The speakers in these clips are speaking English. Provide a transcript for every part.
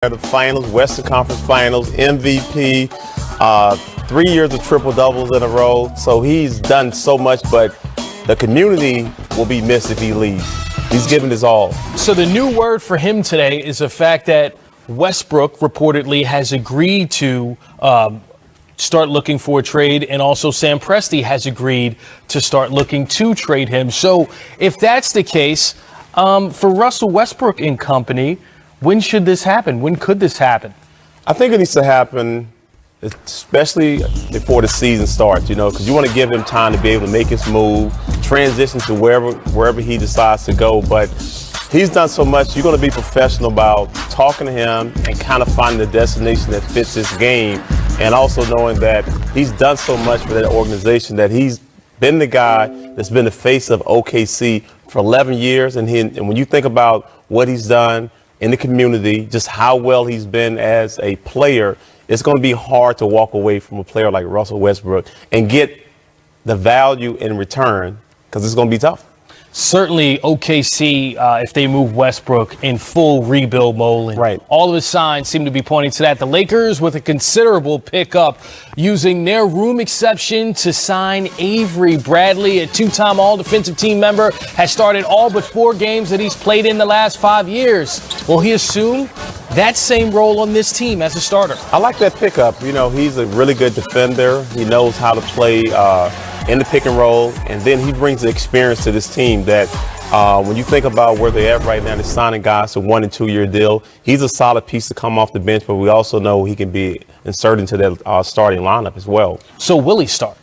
The finals, Western Conference Finals, MVP, 3 years of triple doubles in a row. So he's done so much, but the community will be missed if he leaves. He's given his all. So the new word for him today is the fact that Westbrook reportedly has agreed to start looking for a trade, and also Sam Presti has agreed to start looking to trade him. So if that's the case, for Russell Westbrook and company, when should this happen? When could this happen? I think it needs to happen, especially before the season starts, because you want to give him time to be able to make his move, transition to wherever he decides to go. But he's done so much. You're going to be professional about talking to him and kind of finding the destination that fits his game, and also knowing that he's done so much for that organization, that he's been the guy that's been the face of OKC for 11 years. And when you think about what he's done in the community, just how well he's been as a player, it's going to be hard to walk away from a player like Russell Westbrook and get the value in return, because it's going to be tough. Certainly OKC, if they move Westbrook, in full rebuild mode. Right. All of the signs seem to be pointing to that. The Lakers, with a considerable pickup, using their room exception to sign Avery Bradley, a two-time all-defensive team member, has started all but 4 games that he's played in the last 5 years. Will he assume that same role on this team as a starter? I like that pickup. He's a really good defender. He knows how to play in the pick and roll, and then he brings the experience to this team that when you think about where they're at right now, they're signing guys to 1- and 2-year deal. He's a solid piece to come off the bench, but we also know he can be inserted into that starting lineup as well. So will he start?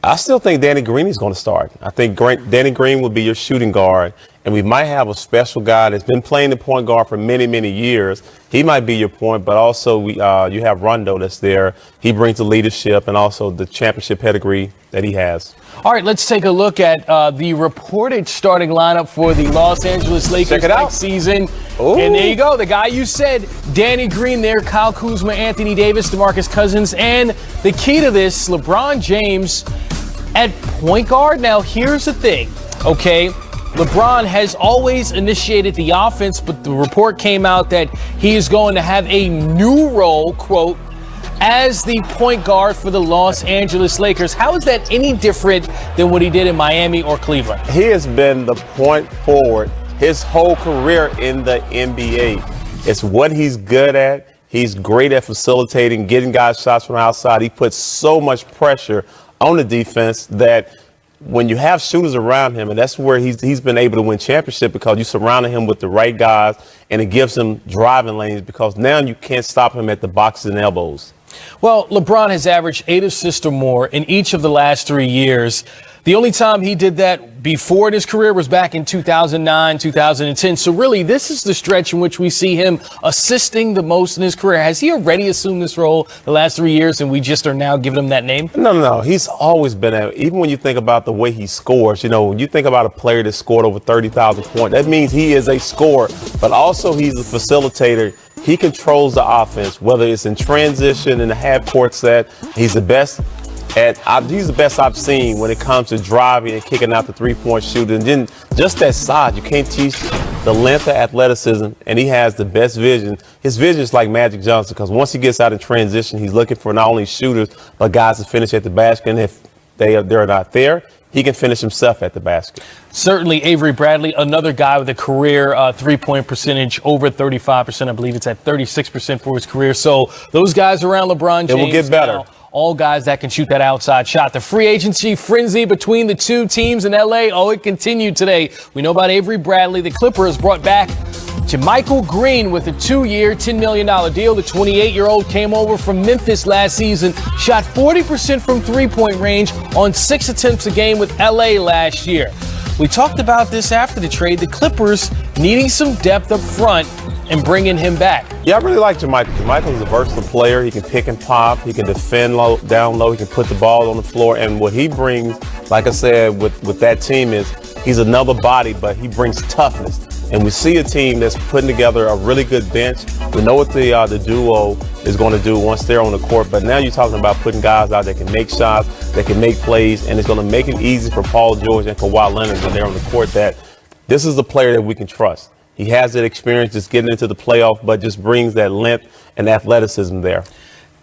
I still think Danny Green is going to start. I think Danny Green will be your shooting guard, and we might have a special guy that's been playing the point guard for many, many years. He might be your point, but also you have Rondo that's there. He brings the leadership and also the championship pedigree that he has. All right, let's take a look at the reported starting lineup for the Los Angeles Lakers next season. Ooh. And there you go, the guy you said, Danny Green there, Kyle Kuzma, Anthony Davis, DeMarcus Cousins, and the key to this, LeBron James at point guard. Now, here's the thing, okay? LeBron has always initiated the offense, but the report came out that he is going to have a new role, quote, as the point guard for the Los Angeles Lakers. How is that any different than what he did in Miami or Cleveland? He has been the point forward his whole career in the NBA. It's what he's good at. He's great at facilitating, getting guys shots from outside. He puts so much pressure on the defense that when you have shooters around him, and that's where he's been able to win championship, because you surrounded him with the right guys, and it gives him driving lanes, because now you can't stop him at the boxes and elbows. Well, LeBron has averaged 8 assists or more in each of the last 3 years. The only time he did that before in his career was back in 2009, 2010. So really, this is the stretch in which we see him assisting the most in his career. Has he already assumed this role the last 3 years, and we just are now giving him that name? No. He's always been at it. Even when you think about the way he scores, when you think about a player that scored over 30,000 points, that means he is a scorer, but also he's a facilitator. He controls the offense, whether it's in transition, in the half-court set. He's the best I've seen when it comes to driving and kicking out the three-point shooter. And then just that size, you can't teach the length of athleticism, and he has the best vision. His vision is like Magic Johnson, because once he gets out in transition, he's looking for not only shooters, but guys to finish at the basket. And if they're not there, he can finish himself at the basket. Certainly, Avery Bradley, another guy with a career three-point percentage over 35%. I believe it's at 36% for his career. So those guys around LeBron James, it will get better. Now, all guys that can shoot that outside shot. The free agency frenzy between the two teams in L.A., it continued today. We know about Avery Bradley. The Clippers brought back JaMychal Green with a 2-year, $10 million deal. The 28-year-old came over from Memphis last season, shot 40% from three-point range on 6 attempts a game with L.A. last year. We talked about this after the trade, the Clippers needing some depth up front and bringing him back. Yeah, I really like JaMychal. JaMychal is a versatile player. He can pick and pop. He can defend down low. He can put the ball on the floor. And what he brings, like I said, with that team is he's another body, but he brings toughness. And we see a team that's putting together a really good bench. We know what the duo is going to do once they're on the court. But now you're talking about putting guys out that can make shots, that can make plays, and it's going to make it easy for Paul George and Kawhi Leonard when they're on the court, that this is the player that we can trust. He has that experience just getting into the playoff, but just brings that length and athleticism there.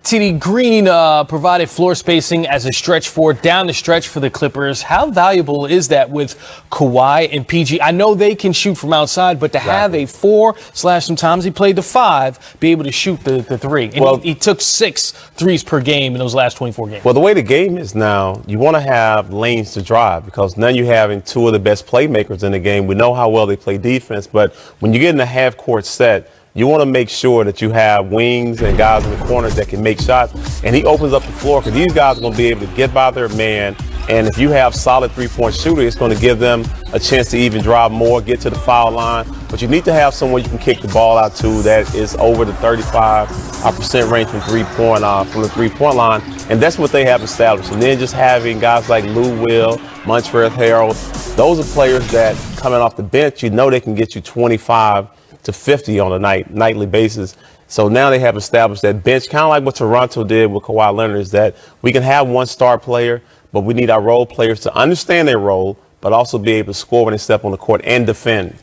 TD Green provided floor spacing as a stretch four down the stretch for the Clippers. How valuable is that with Kawhi and PG? I know they can shoot from outside, but to have a 4/sometimes he played the 5, be able to shoot the 3. And he took 6 threes per game in those last 24 games. Well, the way the game is now, you want to have lanes to drive because now you're having 2 of the best playmakers in the game. We know how well they play defense, but when you get in a half-court set, you want to make sure that you have wings and guys in the corners that can make shots. And he opens up the floor because these guys are going to be able to get by their man. And if you have solid three-point shooter, it's going to give them a chance to even drive more, get to the foul line. But you need to have someone you can kick the ball out to that is over the 35% range from the three-point line. And that's what they have established. And then just having guys like Lou Will, Montrezl Harrell, those are players that coming off the bench, you know they can get you 25 to 50 on a nightly basis. So now they have established that bench, kind of like what Toronto did with Kawhi Leonard, is that we can have one star player, but we need our role players to understand their role, but also be able to score when they step on the court and defend.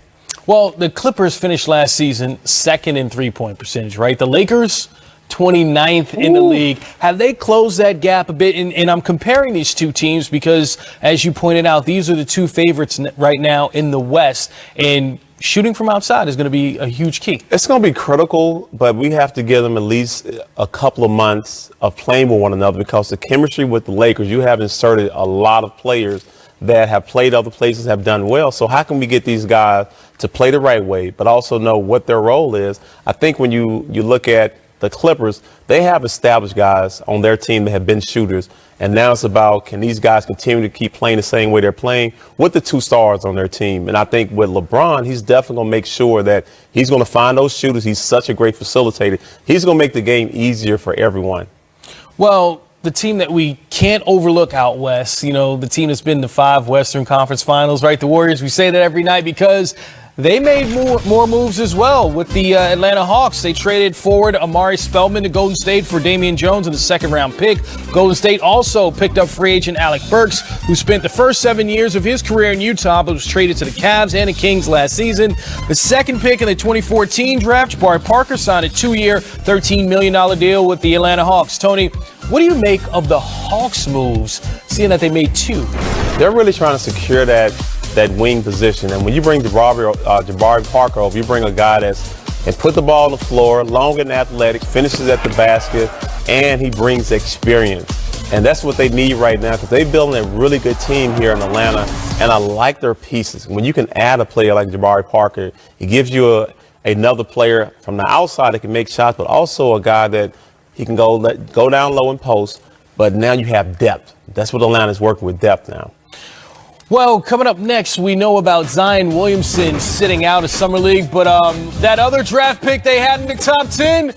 Well, the Clippers finished last season second in three-point percentage, right? The Lakers, 29th in the league. Have they closed that gap a bit? And I'm comparing these two teams because, as you pointed out, these are the 2 favorites right now in the West. And shooting from outside is going to be a huge key. It's going to be critical, but we have to give them at least a couple of months of playing with one another because the chemistry with the Lakers, you have inserted a lot of players that have played other places, have done well. So how can we get these guys to play the right way, but also know what their role is? I think when you look at the Clippers, they have established guys on their team that have been shooters. And now it's about, can these guys continue to keep playing the same way they're playing with the 2 stars on their team? And I think with LeBron, he's definitely going to make sure that he's going to find those shooters. He's such a great facilitator. He's going to make the game easier for everyone. Well, the team that we can't overlook out west, the team that's been to 5 Western Conference Finals, right? The Warriors, we say that every night because they made more moves as well with the Atlanta Hawks. They traded forward Amari Spellman to Golden State for Damian Jones in the 2nd-round pick. Golden State also picked up free agent Alec Burks, who spent the first 7 years of his career in Utah, but was traded to the Cavs and the Kings last season. The 2nd pick in the 2014 draft, Jabari Parker signed a 2-year, $13 million deal with the Atlanta Hawks. Tony, what do you make of the Hawks moves, seeing that they made 2? They're really trying to secure that wing position. And when you bring Jabari Parker over, you bring a guy and put the ball on the floor, long and athletic, finishes at the basket, and he brings experience. And that's what they need right now because they're building a really good team here in Atlanta, and I like their pieces. When you can add a player like Jabari Parker, it gives you another player from the outside that can make shots, but also a guy that he can go down low and post, but now you have depth. That's what Atlanta's working with, depth now. Well, coming up next, we know about Zion Williamson sitting out of Summer League, but that other draft pick they had in the top 10,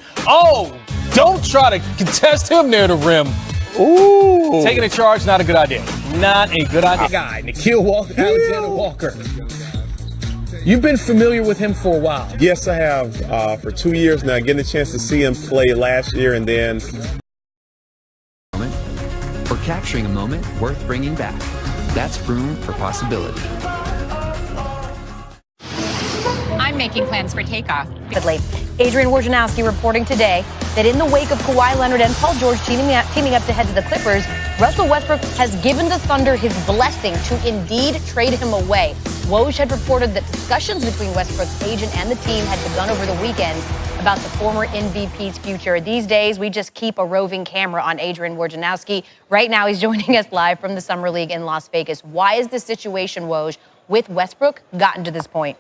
don't try to contest him near the rim. Ooh. Taking a charge, not a good idea. Not a good idea. Guy, Nikhil Alexander Walker. You've been familiar with him for a while. Yes, I have. For 2 years now, getting a chance to see him play last year and then. Or capturing a moment worth bringing back. That's room for possibility. I'm making plans for takeoff. Adrian Wojnarowski reporting today that in the wake of Kawhi Leonard and Paul George teaming up to head to the Clippers, Russell Westbrook has given the Thunder his blessing to indeed trade him away. Woj had reported that discussions between Westbrook's agent and the team had begun over the weekend about the former MVP's future. These days, we just keep a roving camera on Adrian Wojnarowski. Right now, he's joining us live from the Summer League in Las Vegas. Why is the situation, Woj, with Westbrook gotten to this point?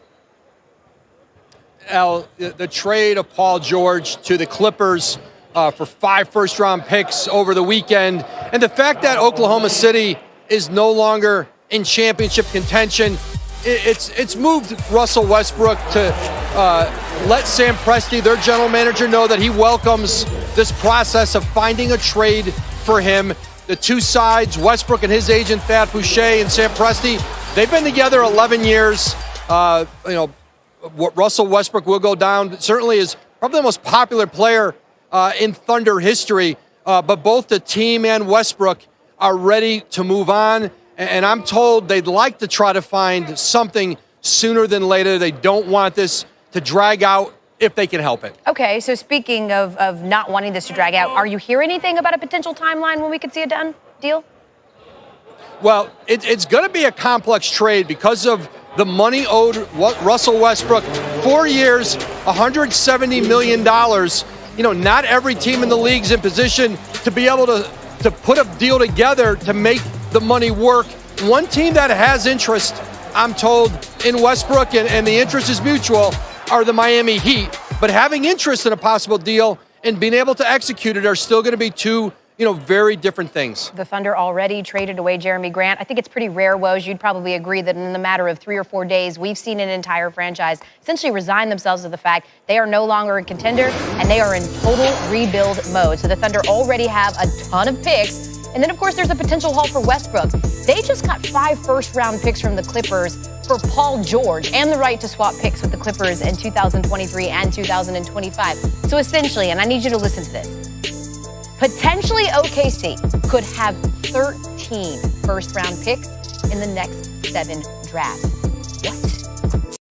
Al, the trade of Paul George to the Clippers for 5 first-round picks over the weekend, and the fact that Oklahoma City is no longer in championship contention, it's moved Russell Westbrook to let Sam Presti, their general manager, know that he welcomes this process of finding a trade for him. The two sides, Westbrook and his agent Thad Boucher and Sam Presti, they've been together 11 years. Russell Westbrook will go down, certainly is probably the most popular player in Thunder history, but both the team and Westbrook are ready to move on, and I'm told they'd like to try to find something sooner than later. They don't want this to drag out if they can help it. Okay, so speaking of not wanting this to drag out, are you hearing anything about a potential timeline when we could see a done deal? Well, it's going to be a complex trade because of the money owed Russell Westbrook. 4 years, $170 million. You know, not every team in the league's in position to be able to put a deal together to make the money work. One team that has interest, I'm told, in Westbrook, and the interest is mutual, are the Miami Heat. But having interest in a possible deal and being able to execute it are still going to be two, very different things. The Thunder already traded away Jeremy Grant. I think it's pretty rare, Woj. You'd probably agree that in the matter of 3 or 4 days, we've seen an entire franchise essentially resign themselves to the fact they are no longer a contender and they are in total rebuild mode. So the Thunder already have a ton of picks. And then, of course, there's a potential haul for Westbrook. They just got 5 first-round picks from the Clippers for Paul George and the right to swap picks with the Clippers in 2023 and 2025. So essentially, and I need you to listen to this, potentially OKC could have 13 first-round picks in the next 7 drafts. What?